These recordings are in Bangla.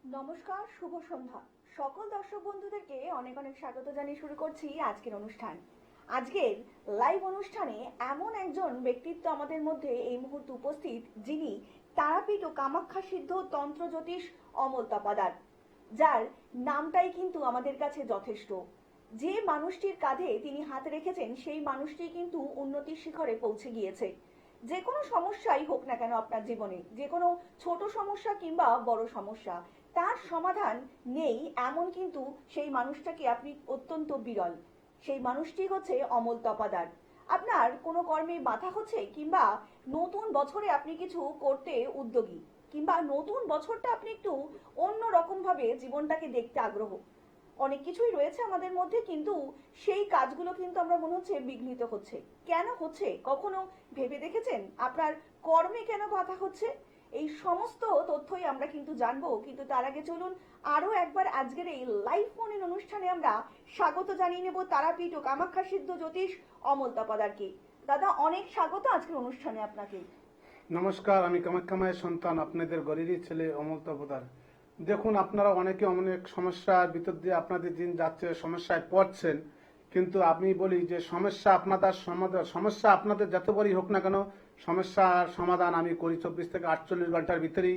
নমস্কার, শুভ সন্ধ্যা। সকল দর্শক বন্ধুদেরকে অনেক অনেক স্বাগত জানিয়ে শুরু করছি আজকের অনুষ্ঠান। আজকের লাইভ অনুষ্ঠানে এমন একজন ব্যক্তিত্ব আমাদের মধ্যে এই মুহূর্তে উপস্থিত, যিনি তারাপীঠ ও কামাখ্যা সিদ্ধ তন্ত্র জ্যোতিষ অমল তপাদার, যার নামটাই কিন্তু আমাদের কাছে যথেষ্ট। যে মানুষটির কাঁধে তিনি হাত রেখেছেন সেই মানুষটি কিন্তু উন্নতির শিখরে পৌঁছে গিয়েছে। যে কোনো সমস্যাই হোক না কেন আপনার জীবনে, যে কোনো ছোট সমস্যা কিংবা বড় সমস্যা, তার সমাধান নেই এমন কিন্তু সেই মানুষটাকে আপনি অত্যন্ত বিরল। সেই মানুষটি হচ্ছে অমল তপাদার। আপনার কোনো কর্মে বাধা হচ্ছে, কিংবা নতুন বছরে আপনি কিছু করতে উদ্যোগী, কিংবা নতুন বছরটা আপনি একটু অন্য রকম ভাবে জীবনটাকে দেখতে আগ্রহ, অনেক কিছুই রয়েছে আমাদের মধ্যে, কিন্তু সেই কাজগুলো কিন্তু আমরা মনে হচ্ছে বিঘ্নিত হচ্ছে। কেন হচ্ছে কখনো ভেবে দেখেছেন? আপনার কর্মে কেন বাধা হচ্ছে? এই সমস্ত তথ্যই আমরা কিন্তু জানবো, কিন্তু তার আগে চলুন আরো একবার আজকের এই লাইভ ফোন ইন অনুষ্ঠানে আমরা স্বাগত জানিয়ে নেব তারাপীঠ ও কামাখ্যা সিদ্ধ জ্যোতিষ অমল তপাদারকে। দাদা, অনেক স্বাগত আজকের অনুষ্ঠানে আপনাকে। নমস্কার, আমি কামাখ্যা মায়ের সন্তান, আপনাদের গরিবই ছেলে অমল তপদার। দেখুন, আপনারা অনেকে অনেক সমস্যার ভিতর দিয়ে আপনাদের দিন যাচ্ছে, সমস্যায় পড়ছেন। কিন্তু আমি বলি যে সমস্যা আপনাদের যত বড়ই হোক না কেন, সমস্যার সমাধান আমি করি 24 থেকে 48 ঘন্টার ভিতরেই।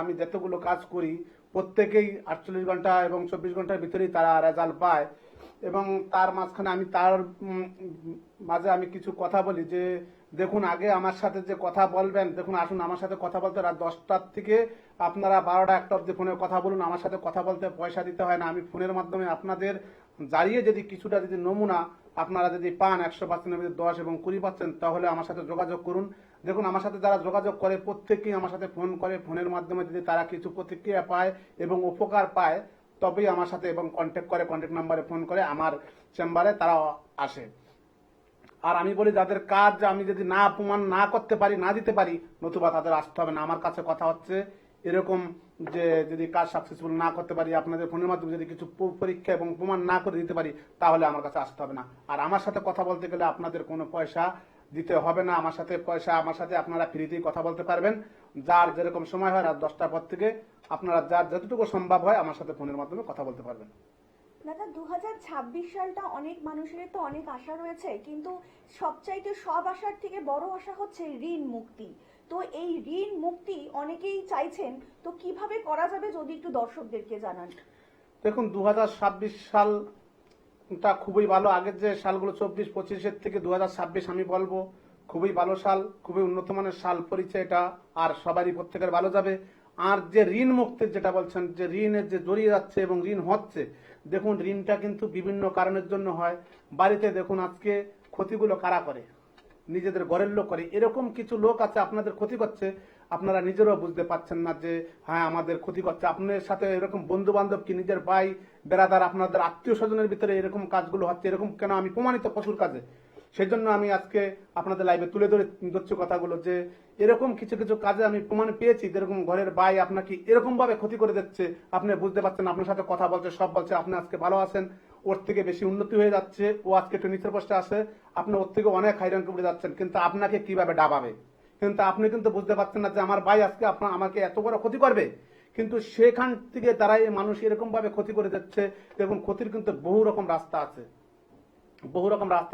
আমি যতগুলো কাজ করি প্রত্যেকেই 48 ঘন্টা এবং 24 ঘন্টার ভিতরেই তারা রেজাল্ট পায়। এবং তার মাঝখানে মাঝে আমি কিছু কথা বলি যে দেখুন, আগে আমার সাথে যে কথা বলবেন, দেখুন আসুন আমার সাথে কথা বলতে রাত 10টার থেকে আপনারা 12টা 1টা অব্দি ফোনে কথা বলুন। আমার সাথে কথা বলতে পয়সা দিতে হয় না। আমি ফোনের মাধ্যমে আপনাদের জারিয়ে যদি কিছুটা যদি নমুনা আপনারা যদি পান 100%-এর মধ্যে 10 এবং 20%, তাহলে আমার সাথে যোগাযোগ করুন। দেখুন, আমার সাথে যারা যোগাযোগ করে প্রত্যেকেই আমার সাথে ফোন করে। ফোনের মাধ্যমে যদি তারা কিছু প্রতিক্রিয়া পায় এবং উপকার পায়, তবেই আমার সাথে এবং কন্ট্যাক্ট নাম্বারে ফোন করে আমার চেম্বারে তারা আসে। আর আমি বলি, যাদের কাজ আমি যদি না প্রমাণ না করতে পারি, না দিতে পারি, নতুবা তাদের আসতে হবে না। আমার কাছে কথা হচ্ছে এরকম যে যদি কাজ সাকসেসফুল না করতে পারি, আপনাদের ফোনের মাধ্যমে যদি কিছু পরীক্ষা এবং প্রমাণ না করে দিতে পারি, তাহলে আমার কাছে আসতে হবে না। আর আমার সাথে কথা বলতে গেলে আপনাদের কোনো পয়সা দিতে হবে না। আমার সাথে আপনারা ফ্রিতেই কথা বলতে পারবেন। যার যেরকম সময় হয় রাত 10টার পর থেকে আপনারা যার যতটুকু সম্ভব হয় আমার সাথে ফোনের মাধ্যমে কথা বলতে পারবেন। দাদা, 2026 সালটা অনেক মানুষের তো অনেক আশা রয়েছে, কিন্তু সবচাইতে সব আশার থেকে বড় আশা হচ্ছে ঋণ মুক্তি। তো এই ঋণ মুক্তি অনেকেই চাইছেন, তো কিভাবে করা যাবে যদি একটু দর্শকদেরকে জানান। দেখুন, 2026 সালটা খুবই ভালো। আগের যে সালগুলো 24-25-এর থেকে 2026 আমি বলবো খুবই ভালো সাল, খুবই উন্নত মানের সাল পরিচয় এটা। আর সবারই প্রত্যেকের ভালো যাবে। আর যে ঋণ মুক্তির যেটা বলছেন, যে ঋণের যে জড়িয়ে যাচ্ছে এবং ঋণ হচ্ছে, দেখুন ঋণটা কিন্তু বিভিন্ন কারণের জন্য হয়। বাড়িতে দেখুন আজকে ক্ষতিগুলো কারা করে? নিজেদের ঘরের লোক করে। এরকম কিছু লোক আছে আপনাদের ক্ষতি করছে, আপনারা নিজেরাও বুঝতে পারছেন না যে হ্যাঁ আমাদের ক্ষতি করছে। আপনার সাথে এরকম বন্ধু বান্ধব কি নিজের ভাই বেড়াদার আপনাদের আত্মীয় স্বজনের ভিতরে এরকম কাজগুলো হচ্ছে, এরকম কেন? আমি প্রমাণিত প্রচুর কাজে। সেই জন্য আমি আজকে আপনাদের লাইভে তুলে ধরছি কথাগুলো, যে এরকম কিছু কিছু কাজে আমি প্রমাণ পেয়েছি যেরকম ঘরের ভাই আপনাকে এরকম ভাবে ক্ষতি করে দিচ্ছে। আপনি বুঝতে পারছেন, আপনার সাথে কথা বলছে, সব বলছে, আপনি আজকে ভালো আছেন, ওর থেকে বেশি উন্নতি হয়ে যাচ্ছে, ও আজকে একটু নিচের পোস্টে আসে, আপনি ওর থেকে অনেক হাই র্যাঙ্কে উঠে যাচ্ছেন, কিন্তু আপনাকে কিভাবে ডাবাবে? কিন্তু আপনি কিন্তু বুঝতে পারছেন না যে আমার ভাই আজকে আমাকে এত বড় ক্ষতি করবে। কিন্তু সেখান থেকে তারাই মানুষ এরকম ভাবে ক্ষতি করে যাচ্ছে। দেখুন, ক্ষতির কিন্তু বহু রকম রাস্তা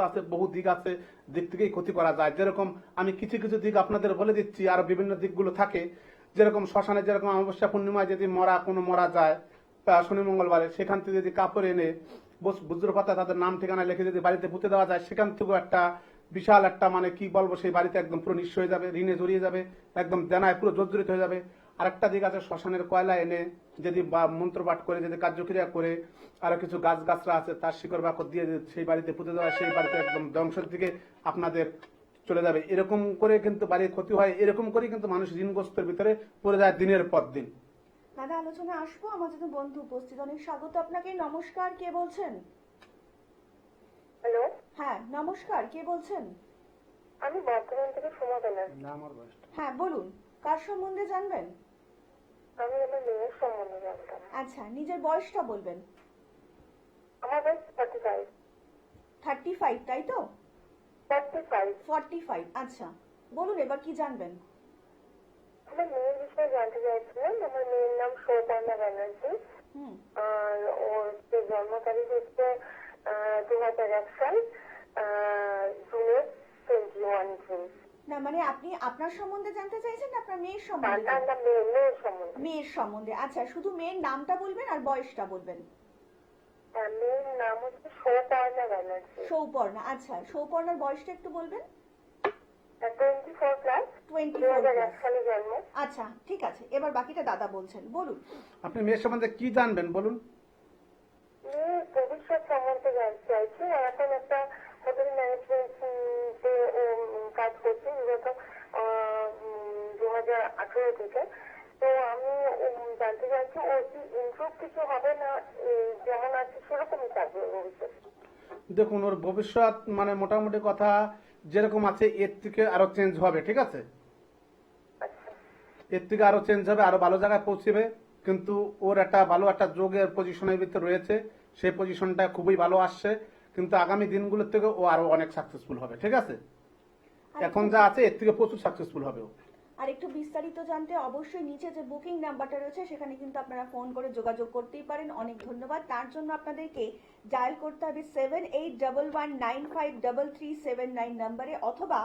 আছে, বহু দিক আছে, দিক থেকেই ক্ষতি করা যায়। যেরকম আমি কিছু কিছু দিক আপনাদের বলে দিচ্ছি, আরো বিভিন্ন দিকগুলো থাকে। যেরকম শ্মশানে যেরকম অমাবস্যা পূর্ণিমায় যদি মরা যায় শনি মঙ্গলবারে, সেখান থেকে যদি কাপড় এনে বজ্রপাতা তাদের নাম ঠিকানা লিখে যদি বাড়িতে পুঁতে দেওয়া যায়, সেখান থেকেও একটা বিশাল একটা মানে কি বলবো, সেই বাড়িতে একদম পুরো নিঃস্ব হয়ে যাবে, ঋণে জড়িয়ে যাবে, একদম দেনায় পুরো জর্জরিত হয়ে যাবে। আরেকটা দিক আছে, শ্মশানের কয়লা এনে যদি মন্ত্রপাঠ করে যদি কার্যক্রিয়া করে আরো কিছু গাছরা আছে তার শিকড় বাকড় দিয়ে সেই বাড়িতে পুঁতে দেওয়া, সেই বাড়িতে একদম ধ্বংসের দিকে আপনাদের চলে যাবে। এরকম করে কিন্তু বাড়ির ক্ষতি হয়। এরকম করেই কিন্তু মানুষ ঋণগ্রস্তের ভিতরে পড়ে যায় দিনের পর দিন। দাদা, আলোচনা আসবো। আমার যত বন্ধু উপস্থিত, অনেক স্বাগত আপনাকে। নমস্কার, কে বলছেন? হ্যালো, হ্যাঁ নমস্কার, কে বলছেন? আমি বর্ধমান থেকে সোমা বেলার। হ্যাঁ বলুন, কার সম্বন্ধে জানবেন? আমি আমার মেয়ের সম্বন্ধে জানতাম। আচ্ছা, নিজের বয়সটা বলবেন। আমার বয়স 45। 35, তাই তো? 45। 45, আচ্ছা বলুন এবার কি জানবেন। আমার মেয়ের বিষয়ে জানতে চাইছিলাম। আমার মেয়ের নাম সৌপর্ণা ব্যানার্জি। হুম। আর ওর যে জন্ম তারিখ হচ্ছে 2001 সাল জুনের 21 না মানে আপনি আপনার সম্বন্ধে জানতে চাইছেন না আপনার মেয়ের সম্বন্ধে মেয়ের সম্বন্ধে। মেয়ের সম্বন্ধে, আচ্ছা শুধু মেয়ের নামটা বলবেন আর বয়সটা বলবেন। মেয়ের নাম হচ্ছে সৌপর্ণা ব্যানার্জি। সৌপর্ণা, আচ্ছা সৌপর্ণার বয়সটা একটু বলবেন। 24 প্লাস, 2001 সালে জন্ম। আচ্ছা ঠিক আছে, এবার বাকিটা দাদা বলছেন, বলুন। আপনি মেয়ের সম্বন্ধে কি জানবেন বলুন। মেয়ের ভবিষ্যৎ সম্বন্ধে জানতে চাইছি। এখন একটা হোটেল ম্যানেজমেন্টে কাজ করছে বিগত 2018 থেকে। তো আমি জানতে চাইছি ওর কি ইমপ্রুভ কিছু হবে না যেমন আছে সেরকমই থাকবে ভবিষ্যৎ? দেখুন ওর ভবিষ্যৎ মানে মোটামুটি কথা যেরকম আছে এর থেকে আরো চেঞ্জ হবে, ঠিক আছে? আচ্ছা এর থেকে আরো চেঞ্জ হবে, আরো ভালো জায়গায় পৌঁছবে। কিন্তু ওর একটা ভালো একটা যোগের পজিশনের ভিতরে রয়েছে, সেই পজিশনটা খুবই ভালো আসছে। কিন্তু আগামী দিনগুলোর থেকে ও আরো অনেক সাকসেসফুল হবে, ঠিক আছে? এখন যা আছে এর থেকে প্রচুর সাকসেসফুল হবে ও। আর একটু বিস্তারিত জানতে অবশ্যই নিচে যে বুকিং নাম্বারটা রয়েছে সেখানে কিন্তু আপনারা ফোন করে যোগাযোগ করতেই পারেন। অনেক ধন্যবাদ। তার জন্য আপনাদেরকে ডায়াল করতে হবে 7811953379 নম্বরে অথবা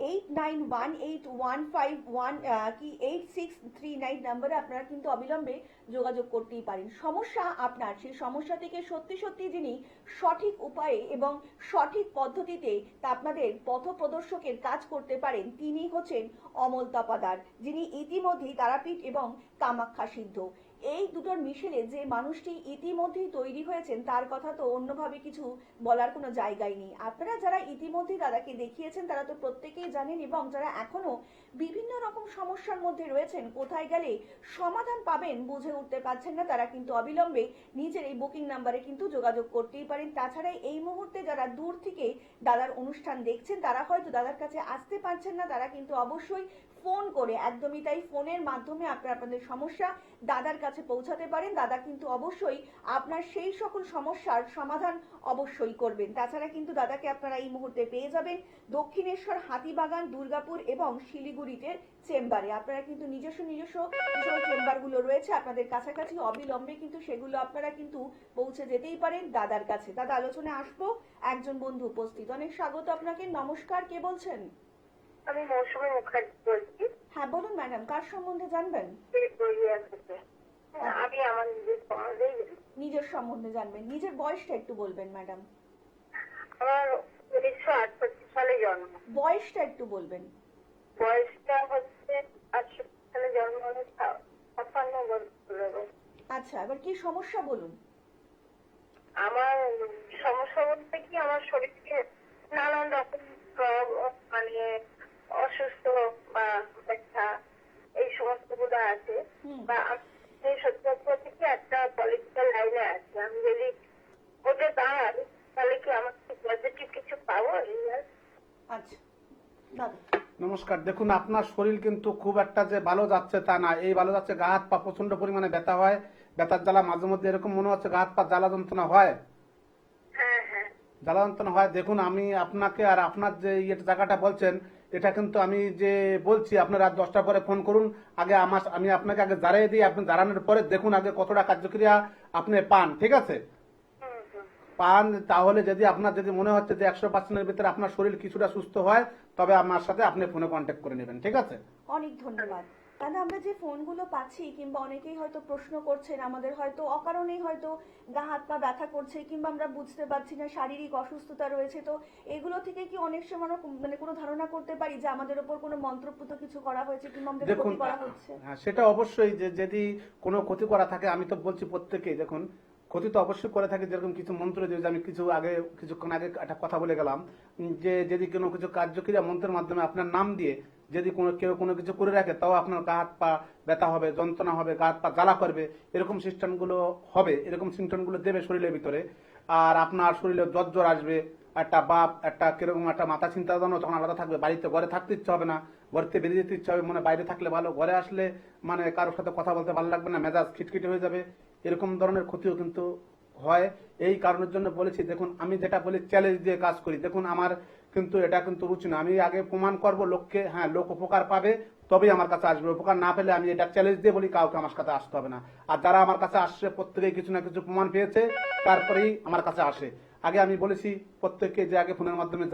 891815 কি 8639 নম্বরে আপনারা কিন্তু অবিলম্বে যোগাযোগ করতেই পারেন। সমস্যা আপনার, সেই সমস্যা থেকে সত্যি সত্যি যিনি সঠিক উপায়ে এবং সঠিক পদ্ধতিতে তা আপনাদের পথপ্রদর্শকের কাজ করতে পারেন তিনি হচ্ছেন অমল তপাদার, যিনি ইতিমধ্যেই তারাপীঠ এবং কামাখ্যা সিদ্ধ এই দুটোর মিশেলে যে মানুষটি ইতিমধ্যেই তৈরি হয়েছেন তার কথা তো অন্যভাবে কিছু বলার কোনো জায়গাই নেই। আপনারা যারা ইতিমধ্যেই দাদাকে দেখিয়েছেন তারা তো প্রত্যেকেই জানেন, এবং যারা এখনো বিভিন্ন রকম সমস্যার মধ্যে রয়েছেন কোথায় গেলে সমাধান পাবেন বুঝে উঠতে পারছেন না, তারা কিন্তু অবিলম্বে নিজের এই বুকিং নাম্বারে কিন্তু যোগাযোগ করতেই পারেন। তাছাড়া এই মুহূর্তে যারা দূর থেকে দাদার অনুষ্ঠান দেখছেন তারা হয়তো দাদার কাছে আসতে পারছেন না, তারা কিন্তু অবশ্যই ফোন করে, একদমই তাই, ফোনের মাধ্যমে আপনারা আপনাদের সমস্যা দাদার কাছে পৌঁছাতে পারেন। দাদা কিন্তু অবশ্যই আপনার সেই সকল সমস্যার সমাধান অবশ্যই করবেন। তাছাড়া কিন্তু দাদাকে আপনারা এই মুহূর্তে পেয়ে যাবেন দক্ষিণেশ্বর, হাতিবাগান, দুর্গাপুর এবং শিলিগুড়িতে চেম্বারে। আপনারা কিন্তু নিজস্ব যে চেম্বারগুলো রয়েছে আপনাদের কাছাকাছি, অবিলম্বে কিন্তু সেগুলো আপনারা কিন্তু পৌঁছে যেতেই পারেন দাদার কাছে। দাদা আলোচনায় আসবো, একজন বন্ধু উপস্থিত। অনেক স্বাগত আপনাকে। নমস্কার, কে বলছেন? আমি মৌসুমী মুখার্জি বলছি। হ্যাঁ বলুন ম্যাডাম, কার সম্বন্ধে জানবেন? আমি আমার নিজের সম্বন্ধেই নিজের সম্বন্ধে জানবেন। নিজের বয়সটা একটু বলবেন ম্যাডাম। আমার 1968 সালে জন্ম। বয়সটা একটু বলবেন। বয়সটা হচ্ছে 68 সালে জন্ম, হলে 56 বছর হবে। আচ্ছা, এবার কি সমস্যা বলুন। আমার সমস্যা বলতে কি আমার শরীরে নানান রকম মানে অসুস্থ বা ব্যথা এই সমস্ত গুলো আছে। বা আমি সত্যি কথা থেকে একটা পলিটিক্যাল লাইনে আছে, আমি যদি ওটা দাঁড়াই তাহলে কি আমার পজিটিভ কিছু পাবো? আচ্ছা দাদা। নমস্কার। দেখুন আপনার শরীর কিন্তু খুব একটা যে ভালো যাচ্ছে তা না। এই ভালো যাচ্ছে, গা হাত পা প্রচন্ড পরিমাণে ব্যথা হয়, ব্যথার জ্বালা মাঝে মধ্যে এরকম মনে হচ্ছে গা হাত পা জ্বালা যন্ত্রণা হয়, হ্যাঁ হ্যাঁ জ্বালা যন্ত্রণা হয়। দেখুন আমি আপনাকে আর আপনার যে জায়গাটা বলছেন এটা কিন্তু আমি যে বলছি আপনার রাত 10টার পরে ফোন করুন। আগে আমি আপনাকে আগে জানিয়ে দিই, আপনি জানানোর পরে দেখুন আগে কতটা কার্যক্রিয়া আপনি পান, ঠিক আছে? পান, তাহলে যদি আপনার যদি মনে হচ্ছে যে 100%-এর ভিতরে আপনার শরীর কিছুটা সুস্থ হয় তবে আমার সাথে আপনি ফোনে কন্ট্যাক্ট করে নেবেন, ঠিক আছে? অনেক ধন্যবাদ। দাদা আমরা যে ফোনগুলো পাচ্ছি কিংবা অনেকেই হয়তো প্রশ্ন করছেন, আমাদের হয়তো অকারণেই হয়তো গা হাত পা ব্যথা করছে কিংবা আমরা বুঝতে পারছি না, শারীরিক অসুস্থতা রয়েছে, তো এগুলো থেকে কি অনেক সময় আমরা মানে কোনো ধারণা করতে পারি যে আমাদের উপর কোনো মন্ত্রপুত কিছু করা হয়েছে কিংবা আমাদের দেখুন ক্ষতি করা হচ্ছে? হ্যাঁ, সেটা অবশ্যই যে যদি কোনো ক্ষতি করা থাকে, আমি তো বলছি প্রত্যেকেই দেখুন ক্ষতি তো অবশ্যই করে থাকে। যেরকম কিছু মন্ত্র দিয়ে, আমি কিছুক্ষণ আগে একটা কথা বলে গেলাম যে যদি কোনো কিছু কার্যক্রিয়া মন্ত্রের মাধ্যমে আপনার নাম দিয়ে যদি কেউ কোনো কিছু করে রাখে তাও আপনার গা হাত পা ব্যথা হবে, যন্ত্রণা হবে, গা হাত পা জ্বালা করবে, এরকম সিস্টেমগুলো হবে, এরকম সিমটমগুলো দেবে শরীরের ভিতরে। আর আপনার শরীরে জ্বর আসবে, একটা কিরকম একটা মাথা চিন্তা ভাবনা তখন আলাদা থাকবে, ঘরে থাকতে ইচ্ছে হবে না, ঘরতে বেরিয়ে যেতে ইচ্ছে হবে, মানে বাইরে থাকলে ভালো, ঘরে আসলে মানে কারোর সাথে কথা বলতে ভালো লাগবে না, মেজাজ খিটখিটে হয়ে যাবে, এরকম ধরনের ক্ষতিও কিন্তু হয়। এই কারণের জন্য বলেছি, দেখুন আমি যেটা বলি চ্যালেঞ্জ দিয়ে কাজ করি। দেখুন আমার কিন্তু এটা কিন্তু রুচি না। আমি আগে প্রমাণ করব লোককে, হ্যাঁ লোক উপকার পাবে তবেই আমার কাছে আসবে। উপকার না পেলে আমি এটা চ্যালেঞ্জ দিয়ে বলি কাউকে আমার কাছে আসতে হবে না। আর যারা আমার কাছে আসছে প্রত্যেকেই কিছু না কিছু প্রমাণ পেয়েছে, তারপরেই আমার কাছে আসে। আগে আমি বলেছি প্রত্যেককে যে আগে ফোনের মাধ্যমে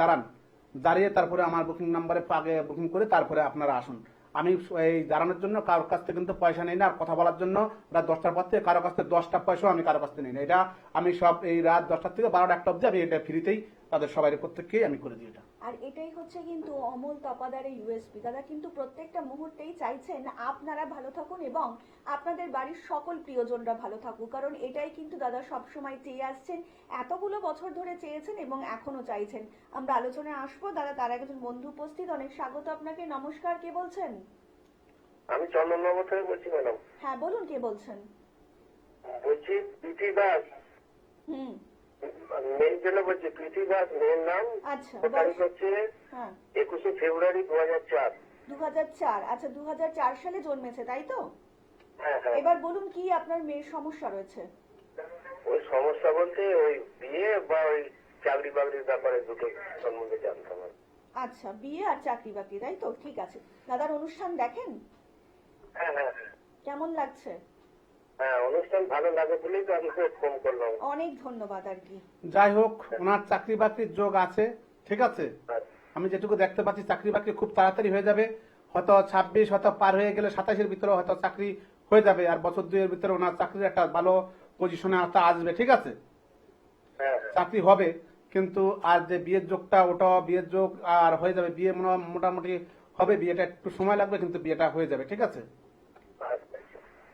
দাঁড়িয়ে তারপরে আমার বুকিং নাম্বারে আগে বুকিং করে তারপরে আপনারা আসুন। আমি এই দাঁড়ানোর জন্য কারোর কাছ থেকে কিন্তু পয়সা নেই না, আর কথা বলার জন্য রাত 10টার পর থেকে কারোর কাছ থেকে 10টা পয়সাও আমি কারোর কাছ থেকে নেই না। এটা আমি সব এই রাত 10টা থেকে 12টা 1টা অবধি আমি এটা ফ্রিতেই তাদের সবাই প্রত্যেককেই আমি করে দিই এটা। আর এটাই হচ্ছে কিন্তু অমল তপাদারের ইউএসপি। দাদা কিন্তু প্রত্যেকটা মুহূর্তেই চাইছেন আপনারা ভালো থাকুন এবং আপনাদের বাড়ির সকল প্রিয়জনরা ভালো থাকুক, কারণ এটাই কিন্তু দাদা সবসময় চেয়ে আসছেন, এতগুলো বছর ধরে চেয়েছেন এবং এখনো চাইছেন। আমরা আলোচনায় আসবো দাদা, তার একজন বন্ধু উপস্থিত। অনেক স্বাগত আপনাকে। নমস্কার, কে বলছেন? আমি চন্দননগর থেকে বলছি ম্যাডাম। হ্যাঁ বলুন, কে বলছেন? বলছি প্রীতি দাস, হুম, মেয়ের জন্য বলছি। প্রীতি দাস মেয়ের নাম। আচ্ছা, তারিখ হচ্ছে হ্যাঁ 21শে ফেব্রুয়ারি 2004। 2004। আচ্ছা 2004 সালে জন্মেছে, তাই তো? হ্যাঁ হ্যাঁ। এবার বলুন কি আপনার মেয়ের সমস্যা রয়েছে? ওই সমস্যা বলতে ওই বিয়ে বা ওই চাকরি বাকরির ব্যাপারে দুটো সম্বন্ধে জানতাম। আচ্ছা, বিয়ে আর চাকরি বাকরি, তাই তো? ঠিক আছে। দাদার অনুষ্ঠান দেখেন? হ্যাঁ হ্যাঁ কেমন লাগছে? হ্যাঁ, অনুষ্ঠান ভালো লাগে বলেই তো আমি ফোন করলাম। অনেক ধন্যবাদ। আর কি যাই হোক, ওনার চাকরি বাকরির যোগ আছে, ঠিক আছে। আমি যেটুকু দেখতে পাচ্ছি চাকরি বাকরি খুব তাড়াতাড়ি হয়ে যাবে। হয়তো 26 হয়তো পার হয়ে গেলে 27-এর ভিতরে হয়তো চাকরি হয়ে যাবে, আর বছর দুয়ের ভিতরে ওনার চাকরির একটা ভালো পজিশনে আসবে, ঠিক আছে। হ্যাঁ চাকরি হবে, কিন্তু আর যে বিয়ের যোগটা, ওটা বিয়ের যোগ আর হয়ে যাবে। বিয়ে মোটামুটি হবে, বিয়েটা একটু সময় লাগবে কিন্তু বিয়েটা হয়ে যাবে, ঠিক আছে।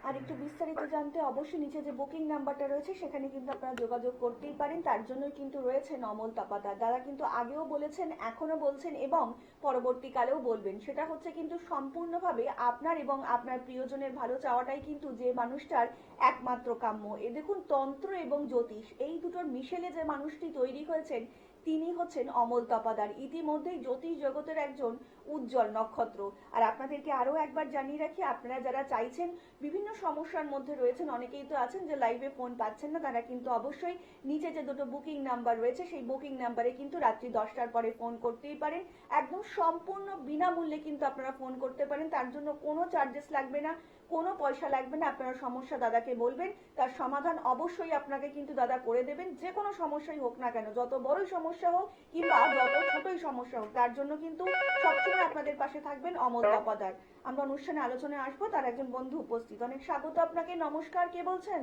আর একটু বিস্তারিত জানতে অবশ্যই নিচে যে বুকিং নাম্বারটা রয়েছে সেখানে কিন্তু আপনারা যোগাযোগ করতেই পারেন। তার জন্যই কিন্তু রয়েছে অমল তপাদার। দাদা কিন্তু আগেও বলেছেন, এখনো বলছেন এবং পরবর্তীকালেও বলবেন। সেটা হচ্ছে কিন্তু সম্পূর্ণভাবে আপনার এবং আপনার প্রিয়জনের ভালো চাওয়াটাই কিন্তু যে মানুষটার একমাত্র কাম্য। এ দেখুন, তন্ত্র এবং জ্যোতিষ এই দুটোর মিশেলে যে মানুষটি তৈরি হয়েছেন তিনি হচ্ছেন অমল তপাদার, ইতিমধ্যেই জ্যোতিষ জগতের একজন উজ্জ্বল নক্ষত্র। আর আপনাদেরকে আরো একবার জানিয়ে রাখি, আপনারা যারা চাইছেন, বিভিন্ন সমস্যার মধ্যে রয়েছেন, অনেকেই তো আছেন যে লাইভে ফোন পাচ্ছেন না, তারা কিন্তু অবশ্যই নিচে যে দুটো বুকিং নাম্বার রয়েছে সেই বুকিং নাম্বারে কিন্তু রাত্রি 10টার পরে ফোন করতেই পারেন। একদম সম্পূর্ণ বিনামূল্যে কিন্তু আপনারা ফোন করতে পারেন, তার জন্য কোনো চার্জেস লাগবে না, কোনো পয়সা লাগবে না। আপনারা সমস্যা দাদাকে বলবেন, তার সমাধান অবশ্যই আপনাকে কিন্তু দাদা করে দেবেন। যে কোনো সমস্যাই হোক না কেন, যত বড়ই সমস্যা হোক কিংবা যত ছোটই সমস্যা হোক, তার জন্য কিন্তু সবসময় আপনাদের পাশে থাকবেন অমল তপাদার। আমরা অনুষ্ঠানে আলোচনায় আসবো, তার একজন বন্ধু উপস্থিত। অনেক স্বাগত আপনাকে। নমস্কার, কে বলছেন?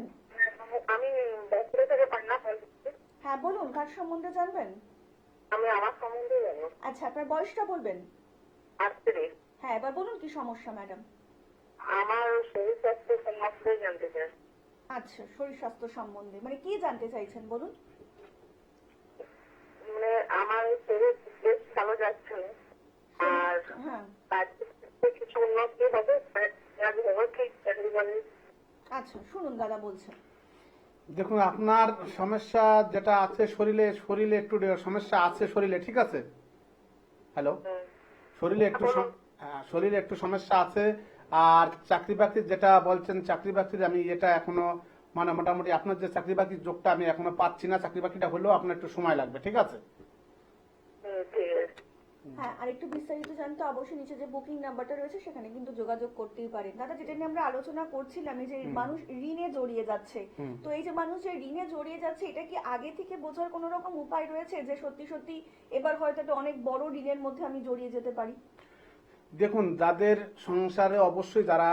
আমি বছরে থেকে পান্না বলছি। হ্যাঁ বলুন, কার সম্বন্ধে জানবেন? আমি আমার সম্বন্ধে জানি। আচ্ছা, আপনার বয়সটা বলবেন? 38। হ্যাঁ, এবার বলুন কি সমস্যা ম্যাডাম? আমার শরীর স্বাস্থ্য সম্বন্ধে জানতে চাই। আচ্ছা, শরীর স্বাস্থ্য সম্বন্ধে মানে কি জানতে চাইছেন বলুন? মানে আমার শরীর বেশ ভালো যাচ্ছে না, আর হ্যাঁ, তার কিছু উন্নতি হবে ঠিক চাকরি বাকরি। আচ্ছা শুনুন দাদা বলছেন। দেখুন, আপনার সমস্যা যেটা আছে শরীরে একটু সমস্যা আছে শরীরে, ঠিক আছে। হ্যালো, শরীরে একটু সমস্যা আছে। আর চাকরি বাকরির যেটা বলছেন, চাকরি বাকরির আমি এটা এখনো মানে মোটামুটি আপনার যে চাকরি বাকরির যোগটা আমি এখনো পাচ্ছি না। চাকরি বাকরিটা হলেও আপনার একটু সময় লাগবে, ঠিক আছে। ঠিক আছে। হ্যাঁ, আর একটু বিস্তারিত জানতে অবশ্যই নিচে যে বুকিং নাম্বারটা রয়েছে সেখানে কিন্তু যোগাযোগ করতেই পারেন। দাদা, যেটা নিয়ে আমরা আলোচনা করছিলাম, এই যে মানুষ ঋণে জড়িয়ে যাচ্ছে, তো এই যে মানুষ যে ঋণে জড়িয়ে যাচ্ছে, এটা কি আগে থেকে বোঝার কোনো রকম উপায় রয়েছে যে সত্যি সত্যি এবার হয়তো একটা অনেক বড় ঋণের মধ্যে আমি জড়িয়ে যেতে পারি? দেখুন, যাদের সংসারে অবশ্যই যারা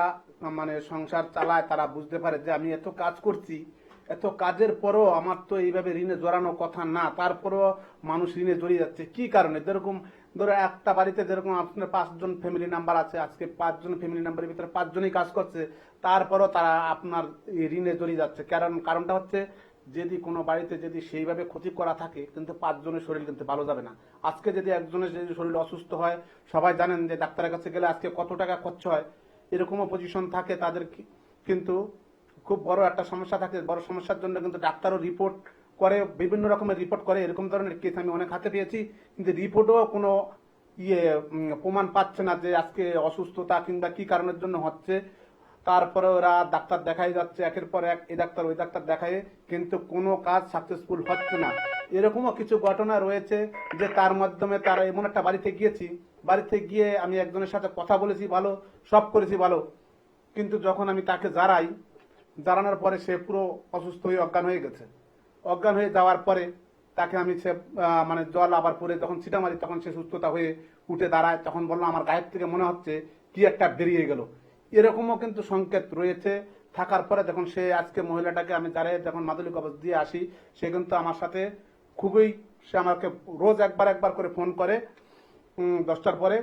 মানে সংসার চালায় তারা বুঝতে পারে যে আমি এত কাজ করছি, এত কাজের পরও আমার তো এইভাবে ঋণে জড়ানো কথা না, তারপরও মানুষ ঋণে জড়িয়ে যাচ্ছে। কি কারণে? যেরকম ধরো একটা বাড়িতে যেরকম আপনার 5 জন ফ্যামিলি নাম্বার আছে, আজকে 5 জন ফ্যামিলি নাম্বারের ভিতরে 5 জনই কাজ করছে, তারপরও তারা আপনার এই ঋণে জড়িয়ে যাচ্ছে। কারণটা হচ্ছে যদি কোনো বাড়িতে যদি সেইভাবে ক্ষতি করা থাকে কিন্তু 5 জনের শরীর কিন্তু ভালো যাবে না। আজকে যদি একজনের যদি শরীর অসুস্থ হয়, সবাই জানেন যে ডাক্তারের কাছে গেলে আজকে কত টাকা খরচ হয়, এরকমও পজিশন থাকে তাদের। কিন্তু খুব বড় একটা সমস্যা থাকে, বড় সমস্যার জন্য কিন্তু ডাক্তারও রিপোর্ট করে, বিভিন্ন রকমের রিপোর্ট করে। এরকম ধরনের কেস আমি অনেক হাতে পেয়েছি, কিন্তু রিপোর্টও কোনো প্রমাণ পাচ্ছে না যে আজকে অসুস্থতা কিংবা কি কারণের জন্য হচ্ছে। তারপরে ওরা ডাক্তার দেখাই যাচ্ছে, একের পর এক এই ডাক্তার ওই ডাক্তার দেখায়, কিন্তু কোনো কাজ সাকসেসফুল হচ্ছে না। এরকমও কিছু ঘটনা রয়েছে যে তার মাধ্যমে তারা এমন একটা বাড়িতে গিয়েছি, বাড়িতে গিয়ে আমি একজনের সাথে কথা বলেছি ভালো, সব করেছি ভালো, কিন্তু যখন আমি তাকে জানানোর পরে সে পুরো অসুস্থ হয়ে অজ্ঞান হয়ে গেছে। অজ্ঞান হয়ে যাওয়ার পরে তাকে আমি মানে জল আবার পরে যখন ছিটা মারি তখন সে সুস্থতা হয়ে উঠে দাঁড়ায়, তখন বললো আমার গায়ের থেকে মনে হচ্ছে কি একটা বেরিয়ে গেল। এরকমও কিন্তু সংকেত রয়েছে। থাকার পরে যখন সে আজকে মহিলাটাকে আমি দাঁড়িয়ে যখন মাদুলি কবচ দিয়ে আসি, সে কিন্তু আমার সাথে খুবই, সে আমাকে রোজ একবার করে ফোন করে 10টার পরে,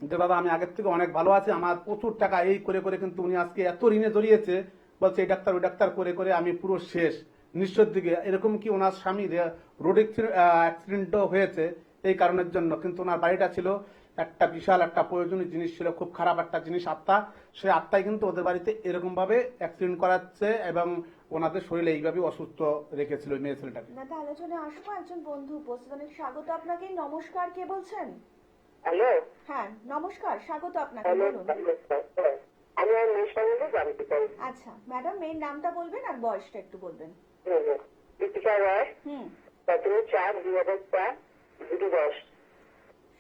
যে দাদা আমি আগের থেকে অনেক ভালো আছি, আমার প্রচুর টাকা এই করে করে কিন্তু উনি আজকে এত ঋণে জড়িয়েছে, বলছে এই ডাক্তার ওই ডাক্তার করে করে আমি পুরো শেষ নিশ্চয় দিকে। এরকম কি ওনার স্বামী রোড অ্যাক্সিডেন্টও হয়েছে এই কারণের জন্য, কিন্তু ওনার বাড়িটা ছিল একটা বিশাল একটা প্রয়োজনীয় জিনিস ছিল, খুব খারাপ একটা জিনিস আত্মা, সেই আত্মাই কিন্তু ওদের বাড়িতে এরকম ভাবে অ্যাক্সিডেন্ট করাচ্ছে এবং ওনাদের শরীরে এইভাবে অসুস্থ রেখেছিল ওই মেয়ে ছেলেটাকে। দাদা আলোচনায় আসবো, একজন বন্ধু উপস্থিত, অনেক স্বাগত আপনাকে। নমস্কার, কে বলছেন? হ্যালো। হ্যাঁ নমস্কার, স্বাগত আপনাকে, হ্যালো, বলুন। আমি আর মেয়ের সঙ্গে জানতে চাই। আচ্ছা ম্যাডাম, মেয়ের নামটা বলবেন আর বয়সটা একটু বলবেন। দীপিকা রায়, 17/4/2004, 2:10।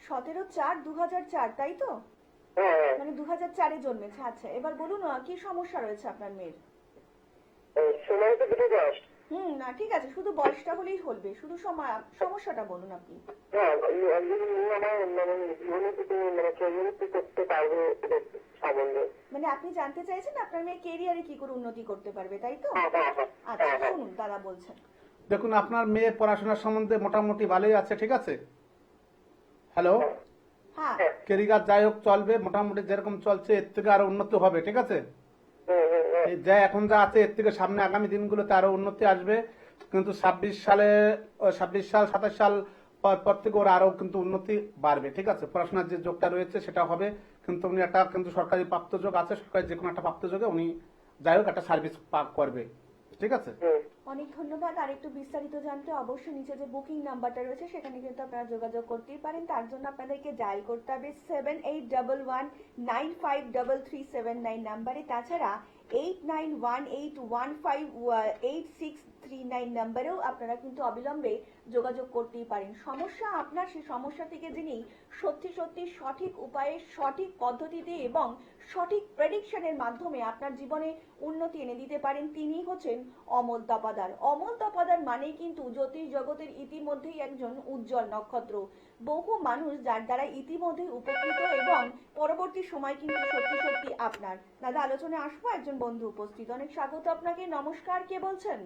17/4/2004, তাই তো? হ্যাঁ, মানে 2004-এ জন্মেছে। আচ্ছা এবার বলুন কি সমস্যা রয়েছে আপনার মেয়ের? সময় তো 2:10। না ঠিক আছে, শুধু বয়সটা হলেই হবে, শুধু সমস্যাটা বলুন আপনি। হ্যাঁ, আমার মানে জীবনে কিছু মানে কেরিয়ার করতে পারবে সম্বন্ধে। মানে আপনি জানতে চাইছেন আপনার মেয়ে কেরিয়ারে কি করে উন্নতি করতে পারবে, তাই তো? হ্যাঁ, হ্যাঁ, হ্যাঁ, আচ্ছা হ্যাঁ, হ্যাঁ। শুনুন, দাদা বলছেন। দেখুন আপনার মেয়ে পড়াশোনার সম্বন্ধে মোটামুটি ভালোই আছে, ঠিক আছে? হ্যালো, হ্যাঁ কেরিয়ার যাই হোক চলবে, মোটামুটি যেরকম চলছে এর থেকে আরো উন্নতি হবে, ঠিক আছে? এই যা এখন যা আছে এর থেকে সামনে আগামী দিনগুলোতে আরো উন্নতি আসবে, কিন্তু 26 সাল 27 সাল পর থেকে ওরা আরো কিন্তু উন্নতি বাড়বে, ঠিক আছে? পড়াশোনার যে যোগটা রয়েছে সেটা হবে, কিন্তু উনি একটা কিন্তু সরকারি প্রাপ্ত যোগ আছে, সরকারি যে কোনো একটা প্রাপ্ত যোগে উনি যাই হোক একটা সার্ভিস করবে, ঠিক আছে? অনেক ধন্যবাদ। আর একটু বিস্তারিত জানতে অবশ্যই নিচে যে বুকিং নাম্বারটা রয়েছে সেখানে কিন্তু আপনারা যোগাযোগ করতেই পারেন। তার জন্য আপনাদেরকে ডায়াল করতে হবে 7811953379 নাম্বারে। তাছাড়া 8918158639 নাম্বারেও আপনারা কিন্তু অবিলম্বে যোগাযোগ করতেই পারেন। সমস্যা আপনার, সেই সমস্যা থেকে যিনি সত্যি সত্যি সঠিক উপায়ে, সঠিক পদ্ধতিতে এবং সঠিক প্রেডিকশনের মাধ্যমে আপনার জীবনে উন্নতি এনে দিতে পারেন, তিনি হচ্ছেন অমল তপাদার। অমল তপাদার মানে কিন্তু জ্যোতিষ জগতের ইতিমধ্যেই একজন উজ্জ্বল নক্ষত্র। বহু মানুষ যার দ্বারা ইতিমধ্যে উপকৃত এবং পরবর্তী সময় কিন্তু সত্যি সত্যি আপনার। দাদা আলোচনায় আসবো, একজন বন্ধু উপস্থিত, অনেক স্বাগত আপনাকে। নমস্কার, কে বলছেন?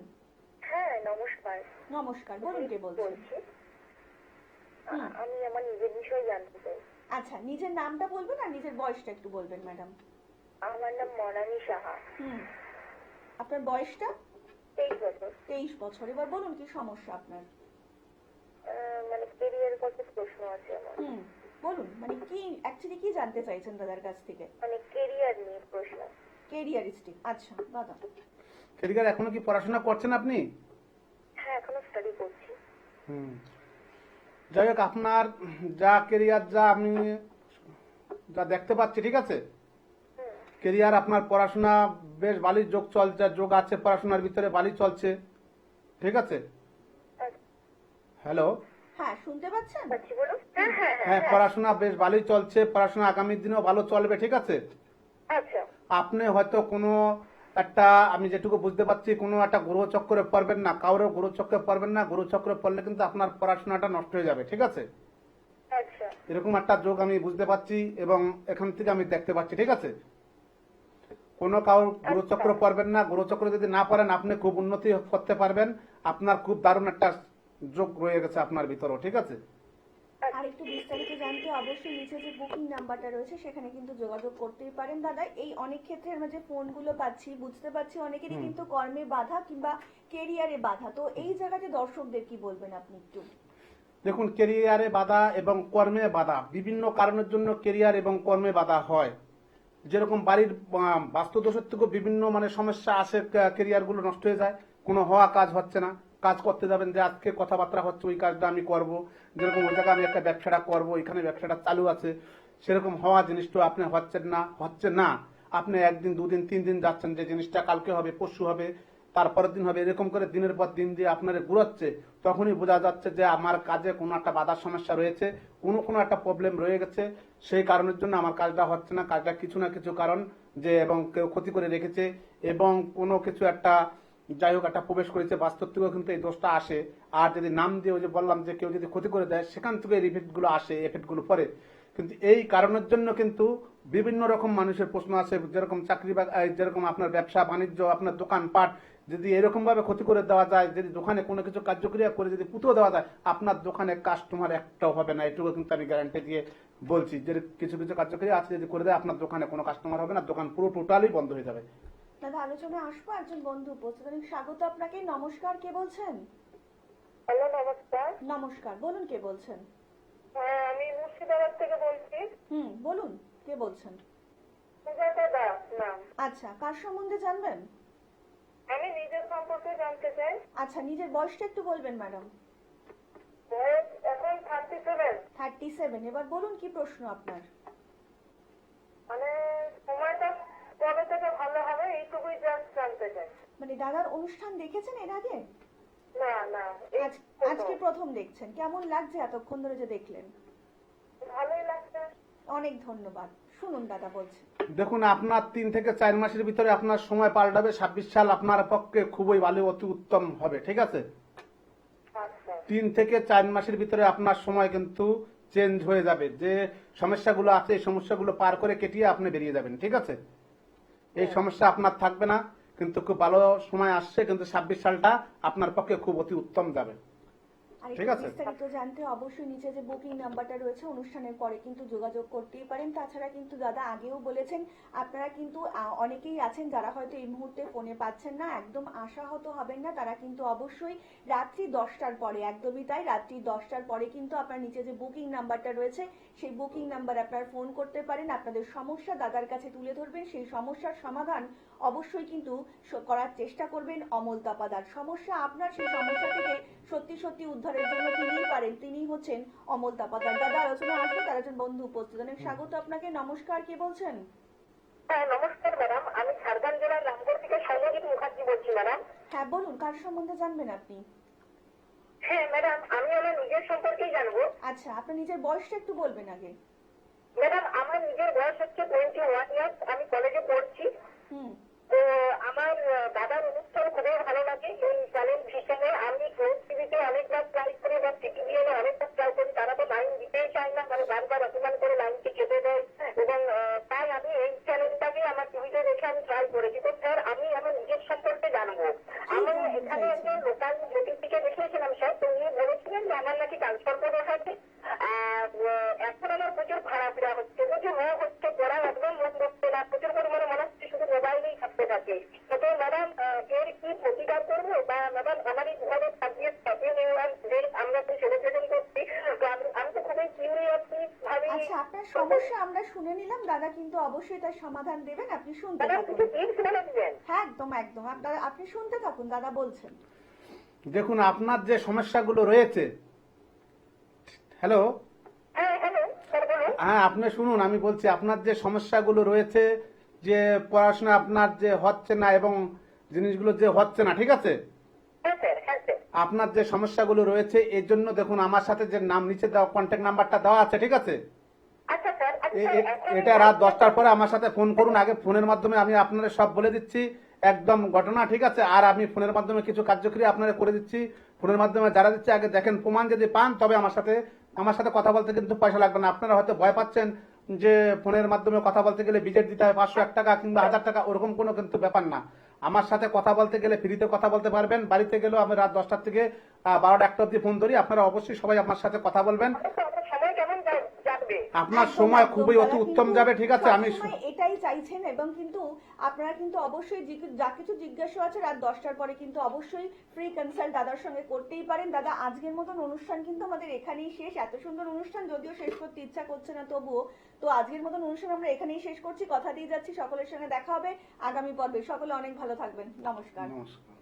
হ্যাঁ, নমস্কার। নমস্কার, বলুন কে বলছেন। আমি আমার নিজের বিষয়ে জানতে চাই। আচ্ছা নিজের নামটা বলবেন আর নিজের বয়সটা একটু বলবেন ম্যাডাম। আমার নাম মনামি সাহা। আপনার বয়সটা? 23 বছর। 23 বছর। এবার বলুন কি সমস্যা আপনার? মানে কেরিয়ার কত প্রশ্ন আছে আমার। বলুন, মানে কি অ্যাকচুয়ালি কি জানতে চাইছেন দাদার কাছ থেকে? মানে কেরিয়ার নিয়ে প্রশ্ন। কেরিয়ারিস্টিক। আচ্ছা দাদা, কেরিয়ার এখনো কি পড়াশোনা করছেন আপনি? হ্যাঁ, এখনো স্টাডি করছি। যাই হোক আপনার যা কেরিয়ার, যা আমি যা দেখতে পাচ্ছি, ঠিক আছে, কেরিয়ার আপনার পড়াশোনা বেশ ভালোই যোগ আছে, পড়াশোনার ভিতরে ভালোই চলছে, ঠিক আছে? হ্যালো, হ্যাঁ শুনতে পাচ্ছেন? বলুন। হ্যাঁ পড়াশোনা বেশ ভালোই চলছে, পড়াশোনা আগামী দিনেও ভালো চলবে, ঠিক আছে? আচ্ছা। আপনি হয়তো কোনো একটা, আমি যেটুকু বুঝতে পারছি, কোনো একটা গ্রহচক্রে পড়বেন না, কারোর গ্রহচক্রে পড়বেন না। গ্রহচক্রে পড়লে কিন্তু আপনার পড়াশোনাটা নষ্ট হয়ে যাবে, ঠিক আছে? আচ্ছা। এরকম একটা যোগ আমি বুঝতে পারছি এবং এখান থেকে আমি দেখতে পাচ্ছি, ঠিক আছে? কোনো কারোর গ্রহচক্র পড়বেন না। গ্রহচক্র যদি না পড়েন আপনি খুব উন্নতি করতে পারবেন, আপনার খুব দারুণ একটা যোগ রয়ে গেছে আপনার ভিতরেও, ঠিক আছে? আর একটু বিস্তারিত জানতে অবশ্যই নিচে যে বুকিং নাম্বারটা রয়েছে সেখানে কিন্তু যোগাযোগ করতেই পারেন। দাদা এই অনেক ক্ষেত্রে আমরা যে ফোনগুলো পাচ্ছি, বুঝতে পারছি অনেকেরই কিন্তু কর্মে বাধা কিংবা কেরিয়ারে বাধা, তো এই জায়গাতে দর্শকদের কি বলবেন আপনি একটু? দেখুন, কেরিয়ারে বাধা এবং কর্মে বাধা, বিভিন্ন কারণের জন্য কেরিয়ার এবং কর্মে বাধা হয়। যেরকম বাড়ির বাস্তুদোষের থেকেও বিভিন্ন মানে সমস্যা আসে, কেরিয়ার গুলো নষ্ট হয়ে যায়, কোনো হওয়া কাজ হচ্ছে না। কাজ করতে যাবেন যে আজকে কথাবার্তা হচ্ছে ওই কাজটা আমি করব, যেরকম ওই জায়গায় আমি একটা ব্যবসাটা করব, এখানে ব্যবসাটা চালু আছে, সেরকম হওয়া জিনিসটা আপনি হচ্ছে না। আপনি একদিন, দুদিন, 3 দিন যাচ্ছেন, যে জিনিসটা কালকে হবে, পরশু হবে, তারপরের দিন হবে, এরকম করে দিনের পর দিন দিয়ে আপনার ঘুরাচ্ছে, তখনই বোঝা যাচ্ছে যে আমার কাজে কোনো একটা বাধার সমস্যা রয়েছে, কোনো একটা প্রবলেম রয়ে গেছে। সেই কারণের জন্য আমার কাজটা হচ্ছে না। কাজটা কিছু না কিছু কারণ, যে এবং কেউ ক্ষতি করে রেখেছে, এবং কোনো কিছু একটা, যাই হোক, একটা প্রবেশ করেছে, বাস্তব থেকেও কিন্তু এই দোষটা আসে। আর যদি নাম দিয়ে, ওই যে বললাম, যে কেউ যদি ক্ষতি করে দেয়, সেখান থেকে এই ইফেক্টগুলো আসে, এফেক্টগুলো পড়ে। কিন্তু এই কারণের জন্য কিন্তু বিভিন্ন রকম মানুষের প্রশ্ন আছে, যেরকম চাকরি বা যেরকম আপনার ব্যবসা বাণিজ্য, আপনার দোকানপাট যদি এরকম ভাবে ক্ষতি করে দেওয়া যায়, যদি দোকানে কোনো কিছু কার্যক্রিয়া করে যদি পুঁতেও দেওয়া যায়, আপনার দোকানে কাস্টমার একটাও হবে না। এটুকু কিন্তু আমি গ্যারান্টি দিয়ে বলছি, যে কিছু কিছু কার্যক্রিয়া আছে যদি করে দেয়, আপনার দোকানে কোনো কাস্টমার হবে না, দোকান পুরো টোটালি বন্ধ হয়ে যাবে। দাদা আলোচনায় আসবো, একজন বন্ধু উপস্থিত, অনেক স্বাগত আপনাকে। নমস্কার, কে বলছেন? হ্যালো, নমস্কার। নমস্কার, বলুন কে বলছেন? হ্যাঁ, আমি মুর্শিদাবাদ থেকে বলছি। বলুন কে বলছেন? সুজাতা দাস নাম। আচ্ছা, কার সম্বন্ধে জানবেন? আমি নিজের সম্পর্কে জানতে চাই। আচ্ছা, নিজের বয়সটা একটু বলবেন ম্যাডাম। বয়স এখন 37। 37। এবার বলুন কি প্রশ্ন আপনার? মানে সময়টা কবে থেকে ভালো হবে এইটুকুই জাস্ট জানতে চাই। মানে দাদার অনুষ্ঠান দেখেছেন এর আগে? না না, এই আজকে প্রথম দেখছেন। কেমন লাগছে এতক্ষণ ধরে যে দেখলেন? ভালোই লাগছে। অনেক ধন্যবাদ। শুনুন দাদা বলছে। দেখুন, আপনার 3 থেকে 4 মাসের ভিতরে আপনার সময় পাল্টাবে। 26 সাল আপনার পক্ষে খুবই ভালো, অতি উত্তম হবে, ঠিক আছে? আচ্ছা 3 থেকে 4 মাসের ভিতরে আপনার সময় কিন্তু চেঞ্জ হয়ে যাবে। যে সমস্যাগুলো আছে, এই সমস্যাগুলো পার করে কেটিয়ে আপনি বেরিয়ে যাবেন, ঠিক আছে? এই সমস্যা আপনার থাকবে না, কিন্তু খুব ভালো সময় আসছে। কিন্তু 26 সালটা আপনার পক্ষে খুব অতি উত্তম যাবে। আর ঠিক একটু আছে। বিস্তারিত জানতে অবশ্যই নিচে যে বুকিং নাম্বারটা রয়েছে অনুষ্ঠানের পরে কিন্তু যোগাযোগ করতেই পারেন। তাছাড়া কিন্তু দাদা আগেও বলেছেন, আপনারা কিন্তু অনেকেই আছেন যারা হয়তো এই মুহূর্তে ফোনে পাচ্ছেন না, একদম আশাহত হবেন না। তারা কিন্তু অবশ্যই রাত্রি 10টার পরে, একদমই তাই, রাত্রি 10টার পরে কিন্তু আপনার নিচে যে বুকিং নাম্বারটা রয়েছে, সেই বুকিং নাম্বার আপনারা ফোন করতে পারেন। আপনাদের সমস্যা দাদার কাছে তুলে ধরবেন, সেই সমস্যার সমাধান অবশ্যই কিন্তু করার চেষ্টা করবেন অমল তাপাদার। সমস্যা আপনার, সেই সমস্যা থেকে সত্যি সত্যি উদ্ধারের জন্য তিনিই পারেন, তিনিই হচ্ছেন অমল তাপাদার। দাদা আলোচনা আসবে, তার একজন বন্ধু উপস্থিত, অনেক স্বাগত আপনাকে। নমস্কার, কে বলছেন? হ্যাঁ, নমস্কার ম্যাডাম। আমি ঝাড়গ্রাম জেলার রামগড় থেকে সৌম্যজিৎ মুখার্জি বলছি ম্যাডাম। হ্যাঁ বলুন, কার সম্বন্ধে জানবেন আপনি? হ্যাঁ ম্যাডাম, আমি আমার নিজের সম্পর্কেই জানবো। আচ্ছা, আপনার নিজের বয়সটা একটু বলবেন আগে। ম্যাডাম, আমার নিজের বয়স হচ্ছে 21 ইয়ার্স। আমি কলেজে পড়ছি। হুম তো আমার দাদার অনুষ্ঠান খুবই ভালো লাগে। এই চ্যালেঞ্জ হিসেবে আমি টিভিতে অনেকবার ট্রাই করি বা টিভিএনে অনেকবার ট্রাই করি, তারা তো লাইন দিতেই চায় না, মানে বারবার অপমান করে লাইনটি কেটে দেয়। এবং তাই আমি এই চ্যালেঞ্জটাকে আমার টিভিতে রেখে আমি ট্রাই করেছি। তো স্যার, আমি আমার নিজের সম্পর্কে জানবো। আমি এখানে একজন লোকাল জ্যোতিষীকে দেখিয়েছিলাম স্যার। তো উনি বলেছিলেন যে আমার নাকি ট্রান্সফার করে আছে। আর এখন আমার প্রচুর ঘোরাফেরা হচ্ছে, প্রচুর রোগ হচ্ছে, পড়া একদম মন বসছে না, প্রচুর পরিমাণে মনে হচ্ছে শুধু মোবাইলেই থাকতে থাকে। তো ম্যাডাম, এর কি প্রতিকার করবো? বা ম্যাডাম, আমার এই 2026 আমরা তো সেলিব্রেশন করছি। তো আমি তো খুবই কিউরিয়াসলি ভাবি। আচ্ছা, আপনার সমস্যা আমরা শুনে নিলাম, দাদা কিন্তু অবশ্যই তার সমাধান দেবেন, আপনি শুনতে ম্যাডাম, থাকুন। কিছু টিপস বলে দিবেন। হ্যাঁ একদম একদম, আপনারা আপনি শুনতে থাকুন, দাদা বলছেন। দেখুন, আপনার যে সমস্যাগুলো রয়েছে, হ্যালো, হ্যাঁ হ্যালো স্যার, বলুন। হ্যাঁ আপনি শুনুন, আমি বলছি, আপনার যে সমস্যাগুলো রয়েছে, যে পড়াশোনা আপনার যে হচ্ছে না এবং জিনিসগুলো যে হচ্ছে না, ঠিক আছে? হ্যাঁ স্যার, হ্যাঁ স্যার। আপনার যে সমস্যাগুলো রয়েছে, এর জন্য দেখুন, আমার সাথে যে নাম নিচে দেওয়া কন্ট্যাক্ট নাম্বারটা দেওয়া আছে, ঠিক আছে? আচ্ছা স্যার, এটা রাত 10টার পরে আমার সাথে ফোন করুন। আগে ফোনের মাধ্যমে আমি আপনাদের সব বলে দিচ্ছি, একদম ঘটনা, ঠিক আছে? আর আমি ফোনের মাধ্যমে কিছু কার্যক্রিয়া আপনারা করে দিচ্ছি, ফোনের মাধ্যমে যারা দিচ্ছে, আগে দেখেন, প্রমাণ যদি পান তবে আমার সাথে কথা বলতে কিন্তু পয়সা লাগবে না। আপনারা হয়তো ভয় পাচ্ছেন যে ফোনের মাধ্যমে কথা বলতে গেলে বিজেট দিতে হয় 501 টাকা কিংবা 1000 টাকা, ওরকম কোনো কিন্তু ব্যাপার না। আমার সাথে কথা বলতে গেলে ফ্রিতে কথা বলতে পারবেন। বাড়িতে গেলেও আমি রাত 10টার থেকে 12টা 1টা অব্দি ফোন ধরি। আপনারা অবশ্যই সবাই আমার সাথে কথা বলবেন। সময় কেমন যাবে? আপনার একদম, সময় একদম, খুবই দাদা অতি কিন্তু উত্তম যাবে, ঠিক আছে? আমি সবসময় এটাই চাইছেন, এবং কিন্তু আপনারা কিন্তু অবশ্যই যা কিছু জিজ্ঞাসা আছে রাত 10টার পরে কিন্তু অবশ্যই ফ্রি কনসাল্ট দাদার সঙ্গে করতেই পারেন। দাদা, আজকের মতন অনুষ্ঠান কিন্তু আমাদের এখানেই শেষ। এত সুন্দর অনুষ্ঠান যদিও শেষ করতে ইচ্ছা করছে না, তবুও তো আজকের মতন অনুষ্ঠান আমরা এখানেই শেষ করছি। কথা দিয়ে যাচ্ছি, সকলের সঙ্গে দেখা হবে আগামী পর্বে। সকলে অনেক ভালো থাকবেন। নমস্কার। নমস্কার।